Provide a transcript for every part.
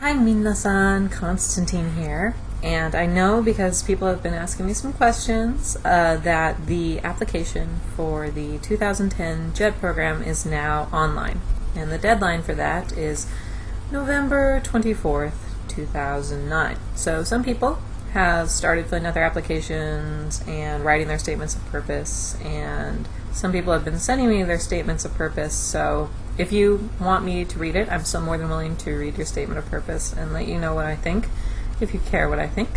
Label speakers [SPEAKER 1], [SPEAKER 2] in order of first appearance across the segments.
[SPEAKER 1] Hi minasan, Constantine here, and I know because people have been asking me some questions that the application for the 2010 JET program is now online, and the deadline for that is November 24th, 2009. So some people have started filling out their applications and writing their statements of purpose, and some people have been sending me their statements of purpose, so if you want me to read it, I'm still more than willing to read your statement of purpose and let you know what I think, if you care what I think.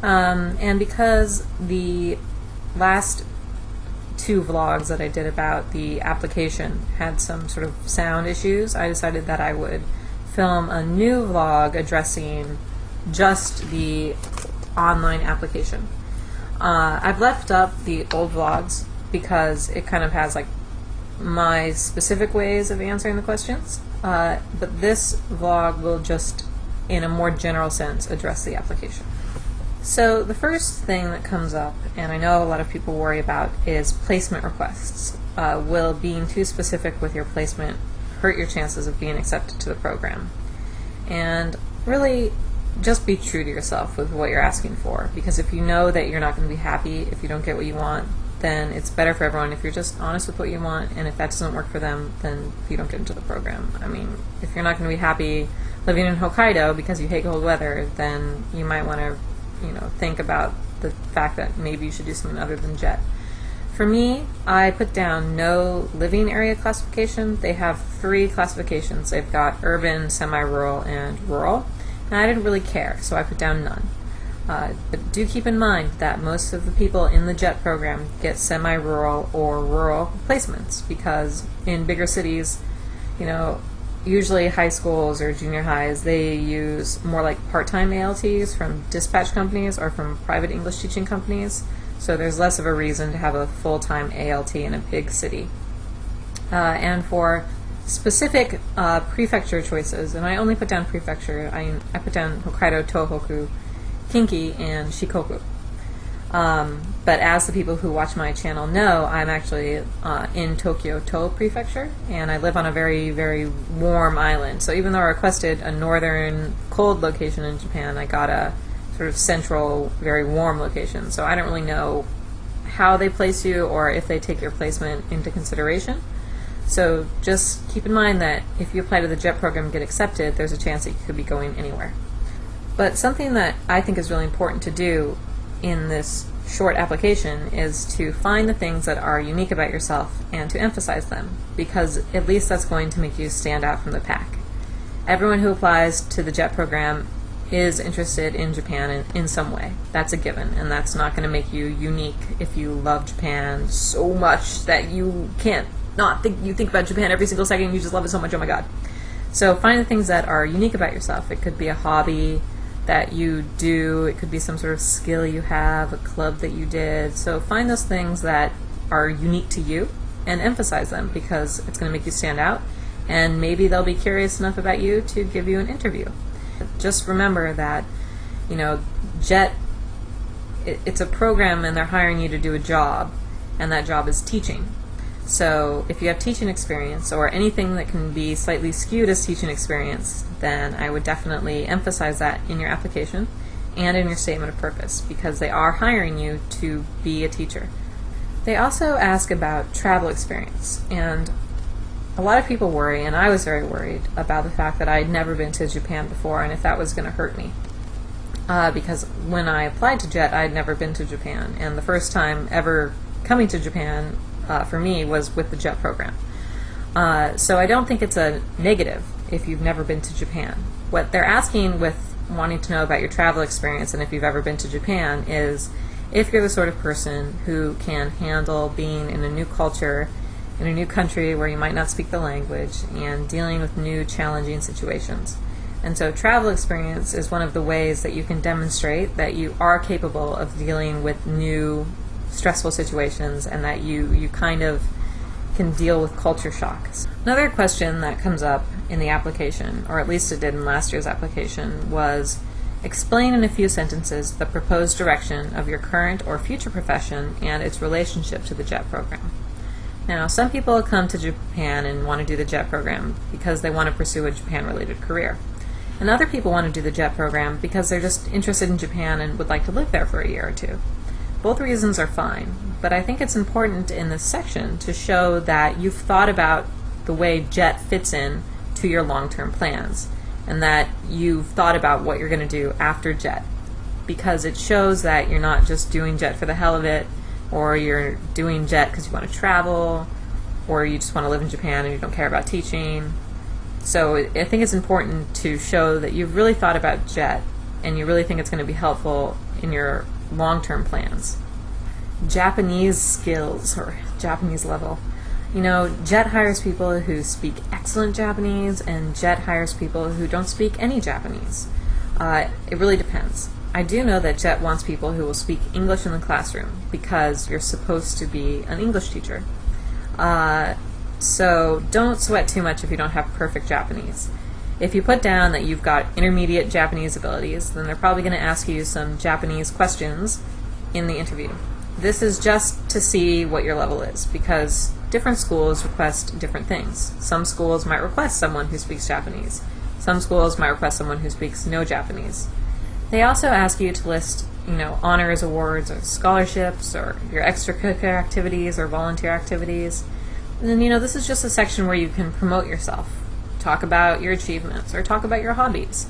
[SPEAKER 1] And because the last two vlogs that I did about the application had some sort of sound issues, I decided that I would film a new vlog addressing just the online application. I've left up the old vlogs because it kind of has like my specific ways of answering the questions, but this vlog will just, in a more general sense, address the application. So the first thing that comes up, and I know a lot of people worry about, is placement requests. Will being too specific with your placement hurt your chances of being accepted to the program? And really, just be true to yourself with what you're asking for, because if you know that you're not going to be happy if you don't get what you want, then it's better for everyone if you're just honest with what you want, and if that doesn't work for them, then you don't get into the program. I mean, if you're not going to be happy living in Hokkaido because you hate cold weather, then you might want to, think about the fact that maybe you should do something other than JET. For me, I put down no living area classification. They have 3 classifications. They've got urban, semi-rural, and rural, and I didn't really care, so I put down none. But do keep in mind that most of the people in the JET program get semi-rural or rural placements, because in bigger cities, usually high schools or junior highs, they use more like part-time ALTs from dispatch companies or from private English teaching companies, so there's less of a reason to have a full-time ALT in a big city. And for specific prefecture choices, and I only put down prefecture, I put down Hokkaido, Tohoku, Kinki, and Shikoku. But as the people who watch my channel know, I'm actually in Tokyo To Prefecture, and I live on a very, very warm island. So even though I requested a northern cold location in Japan, I got a sort of central, very warm location. So I don't really know how they place you or if they take your placement into consideration. So just keep in mind that if you apply to the JET program and get accepted, there's a chance that you could be going anywhere. But something that I think is really important to do in this short application is to find the things that are unique about yourself and to emphasize them, because at least that's going to make you stand out from the pack. Everyone who applies to the JET program is interested in Japan in some way. That's a given, and that's not going to make you unique if you love Japan so much that you can't not think you think about Japan every single second, you just love it so much, oh my god. So find the things that are unique about yourself. It could be a hobby that you do, it could be some sort of skill you have, a club that you did. So find those things that are unique to you and emphasize them, because it's going to make you stand out, and maybe they'll be curious enough about you to give you an interview. Just remember that, JET, it's a program and they're hiring you to do a job, and that job is teaching. So if you have teaching experience or anything that can be slightly skewed as teaching experience, then I would definitely emphasize that in your application and in your statement of purpose, because they are hiring you to be a teacher. They also ask about travel experience, and a lot of people worry, and I was very worried about the fact that I had never been to Japan before and if that was going to hurt me. Because when I applied to JET, I had never been to Japan, and the first time ever coming to Japan for me was with the JET program. So I don't think it's a negative if you've never been to Japan. What they're asking with wanting to know about your travel experience and if you've ever been to Japan is if you're the sort of person who can handle being in a new culture, in a new country where you might not speak the language, and dealing with new challenging situations. And so travel experience is one of the ways that you can demonstrate that you are capable of dealing with new stressful situations, and that you kind of can deal with culture shocks. Another question that comes up in the application, or at least it did in last year's application, was explain in a few sentences the proposed direction of your current or future profession and its relationship to the JET program. Now, some people come to Japan and want to do the JET program because they want to pursue a Japan-related career. And other people want to do the JET program because they're just interested in Japan and would like to live there for a year or two. Both reasons are fine, but I think it's important in this section to show that you've thought about the way JET fits in to your long-term plans, and that you've thought about what you're going to do after JET, because it shows that you're not just doing JET for the hell of it, or you're doing JET because you want to travel, or you just want to live in Japan and you don't care about teaching. So I think it's important to show that you've really thought about JET and you really think it's going to be helpful in your long-term plans. Japanese skills, or Japanese level. You know, JET hires people who speak excellent Japanese, and JET hires people who don't speak any Japanese. It really depends. I do know that JET wants people who will speak English in the classroom because you're supposed to be an English teacher. So don't sweat too much if you don't have perfect Japanese. If you put down that you've got intermediate Japanese abilities, then they're probably going to ask you some Japanese questions in the interview. This is just to see what your level is, because different schools request different things. Some schools might request someone who speaks Japanese. Some schools might request someone who speaks no Japanese. They also ask you to list, honors awards or scholarships or your extracurricular activities or volunteer activities. And then, this is just a section where you can promote yourself, talk about your achievements, or talk about your hobbies.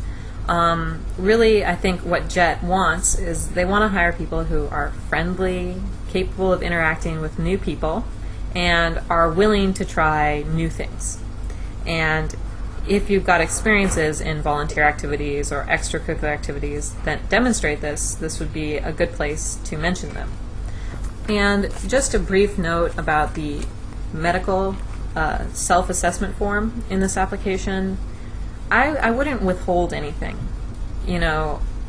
[SPEAKER 1] Really, I think what JET wants is they want to hire people who are friendly, capable of interacting with new people, and are willing to try new things. And if you've got experiences in volunteer activities or extracurricular activities that demonstrate this would be a good place to mention them. And just a brief note about the medical self-assessment form in this application. I wouldn't withhold anything,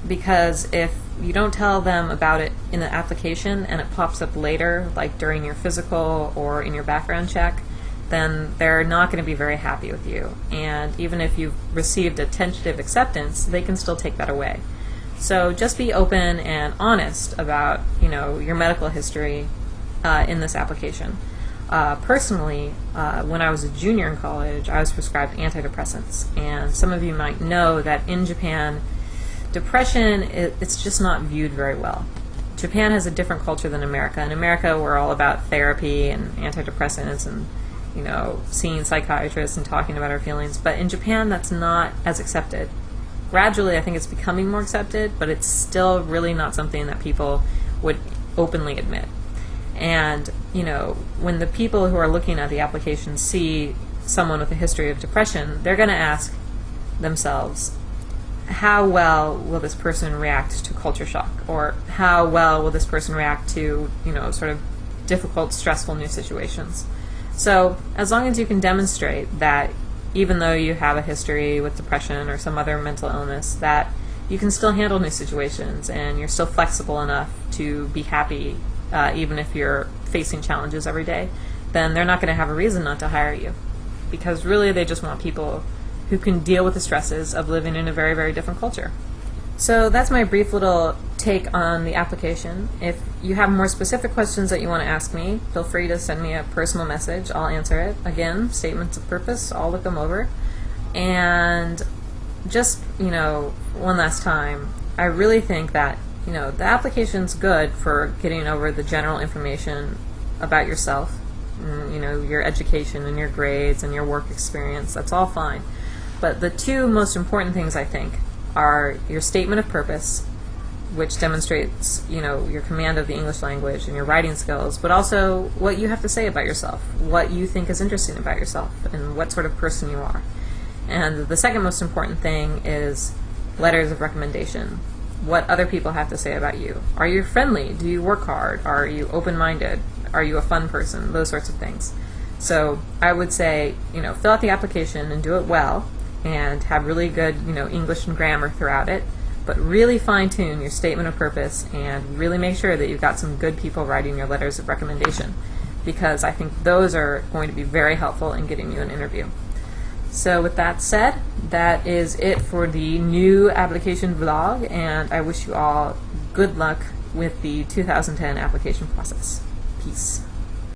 [SPEAKER 1] because if you don't tell them about it in the application and it pops up later, like during your physical or in your background check, then they're not going to be very happy with you. And even if you've received a tentative acceptance, they can still take that away. So just be open and honest about, your medical history in this application. Personally, when I was a junior in college, I was prescribed antidepressants. And some of you might know that in Japan, depression, it's just not viewed very well. Japan has a different culture than America. In America, we're all about therapy and antidepressants and seeing psychiatrists and talking about our feelings. But in Japan, that's not as accepted. Gradually, I think it's becoming more accepted, but it's still really not something that people would openly admit. And, when the people who are looking at the application see someone with a history of depression, they're going to ask themselves, how well will this person react to culture shock? Or how well will this person react to, sort of difficult, stressful new situations? So as long as you can demonstrate that even though you have a history with depression or some other mental illness, that you can still handle new situations and you're still flexible enough to be happy even if you're facing challenges every day, then they're not going to have a reason not to hire you. Because really they just want people who can deal with the stresses of living in a very, very different culture. So that's my brief little take on the application. If you have more specific questions that you want to ask me, feel free to send me a personal message. I'll answer it. Again, statements of purpose, I'll look them over. And just, one last time, I really think that, the application's good for getting over the general information about yourself, your education and your grades and your work experience. That's all fine. But the two most important things, I think, are your statement of purpose, which demonstrates, your command of the English language and your writing skills, but also what you have to say about yourself, what you think is interesting about yourself, and what sort of person you are. And the second most important thing is letters of recommendation, what other people have to say about you. Are you friendly? Do you work hard? Are you open-minded? Are you a fun person? Those sorts of things. So I would say, fill out the application and do it well, and have really good, English and grammar throughout it, but really fine-tune your statement of purpose and really make sure that you've got some good people writing your letters of recommendation, because I think those are going to be very helpful in getting you an interview. So with that said, that is it for the new application vlog, and I wish you all good luck with the 2010 application process. Peace.